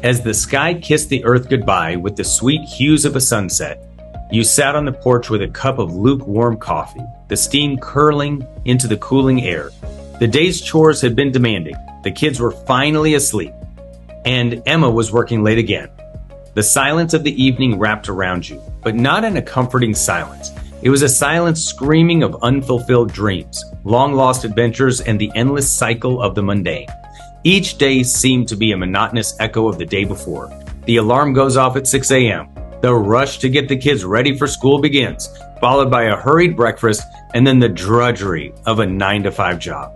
As the sky kissed the earth goodbye with the sweet hues of a sunset, you sat on the porch with a cup of lukewarm coffee, the steam curling into the cooling air. The day's chores had been demanding. The kids were finally asleep, and Emma was working late again. The silence of the evening wrapped around you, but not in a comforting silence. It was a silence screaming of unfulfilled dreams, long-lost adventures, and the endless cycle of the mundane. Each day seemed to be a monotonous echo of the day before. The alarm goes off at 6 a.m. The rush to get the kids ready for school begins, followed by a hurried breakfast and then the drudgery of a 9-to-5 job.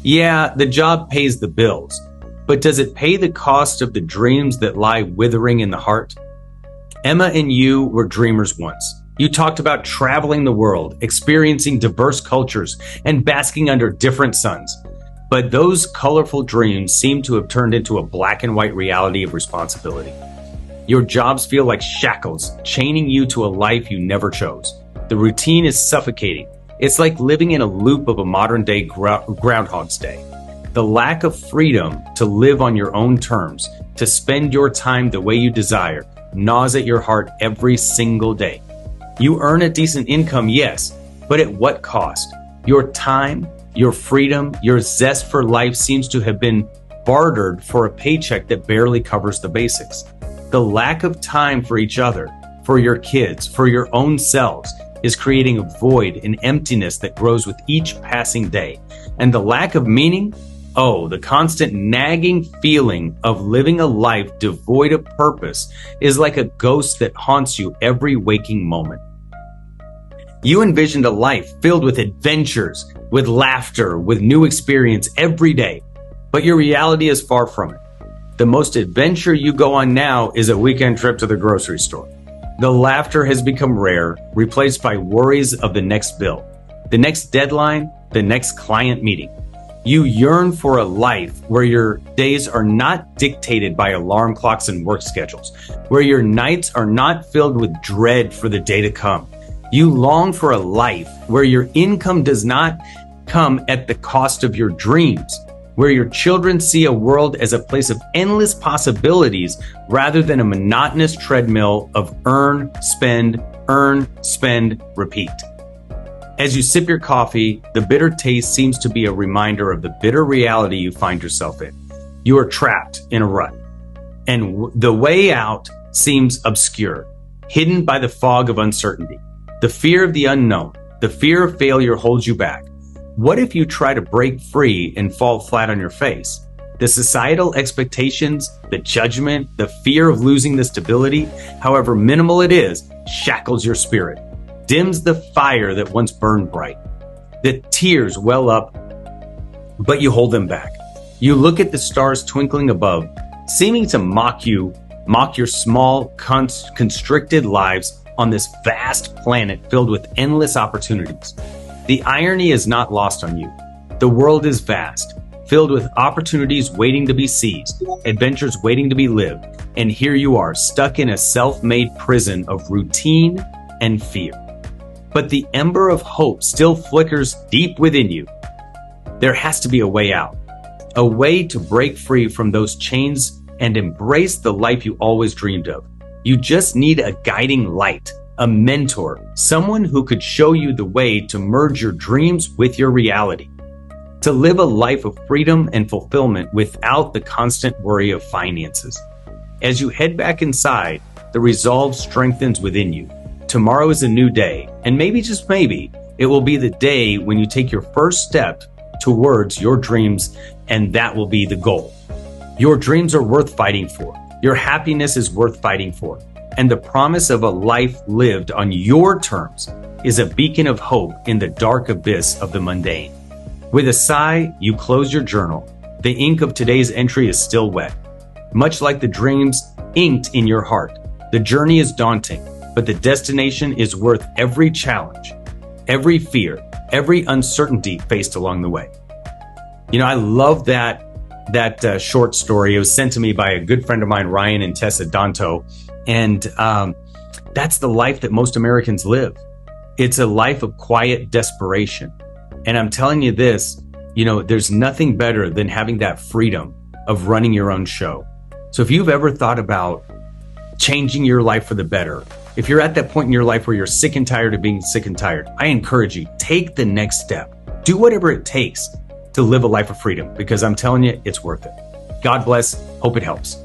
Yeah, the job pays the bills, but does it pay the cost of the dreams that lie withering in the heart? Emma and you were dreamers once. You talked about traveling the world, experiencing diverse cultures, and basking under different suns. But those colorful dreams seem to have turned into a black and white reality of responsibility. Your jobs feel like shackles, chaining you to a life you never chose. The routine is suffocating. It's like living in a loop of a modern-day Groundhog's Day. The lack of freedom to live on your own terms, to spend your time the way you desire, gnaws at your heart every single day. You earn a decent income, yes, but at what cost? Your time, your freedom, your zest for life seems to have been bartered for a paycheck that barely covers the basics. The lack of time for each other, for your kids, for your own selves, is creating a void, an emptiness that grows with each passing day. And the lack of meaning? Oh, the constant nagging feeling of living a life devoid of purpose is like a ghost that haunts you every waking moment. You envisioned a life filled with adventures, with laughter, with new experience every day, but your reality is far from it. The most adventure you go on now is a weekend trip to the grocery store. The laughter has become rare, replaced by worries of the next bill, the next deadline, the next client meeting. You yearn for a life where your days are not dictated by alarm clocks and work schedules, where your nights are not filled with dread for the day to come. You long for a life where your income does not come at the cost of your dreams, where your children see a world as a place of endless possibilities rather than a monotonous treadmill of earn, spend, repeat. As you sip your coffee, the bitter taste seems to be a reminder of the bitter reality you find yourself in. You are trapped in a rut, and the way out seems obscure, hidden by the fog of uncertainty. The fear of the unknown, the fear of failure holds you back. What if you try to break free and fall flat on your face? The societal expectations, the judgment, the fear of losing the stability, however minimal it is, shackles your spirit, dims the fire that once burned bright. The tears well up, but you hold them back. You look at the stars twinkling above, seeming to mock your small, constricted lives on this vast planet filled with endless opportunities. The irony is not lost on you. The world is vast, filled with opportunities waiting to be seized, adventures waiting to be lived, and here you are, stuck in a self-made prison of routine and fear. But the ember of hope still flickers deep within you. There has to be a way out, a way to break free from those chains and embrace the life you always dreamed of. You just need a guiding light, a mentor, someone who could show you the way to merge your dreams with your reality, to live a life of freedom and fulfillment without the constant worry of finances. As you head back inside, the resolve strengthens within you. Tomorrow is a new day, and maybe, just maybe, it will be the day when you take your first step towards your dreams, and that will be the goal. Your dreams are worth fighting for. Your happiness is worth fighting for, and the promise of a life lived on your terms is a beacon of hope in the dark abyss of the mundane. With a sigh, you close your journal. The ink of today's entry is still wet, much like the dreams inked in your heart. The journey is daunting, but the destination is worth every challenge, every fear, every uncertainty faced along the way. You know, I love that short story. It was sent to me by a good friend of mine, Ryan and Tessa Danto. And that's the life that most Americans live. It's a life of quiet desperation. And I'm telling you this, you know, there's nothing better than having that freedom of running your own show. So if you've ever thought about changing your life for the better, if you're at that point in your life where you're sick and tired of being sick and tired, I encourage you, take the next step. Do whatever it takes to live a life of freedom, because I'm telling you, it's worth it. God bless. Hope it helps.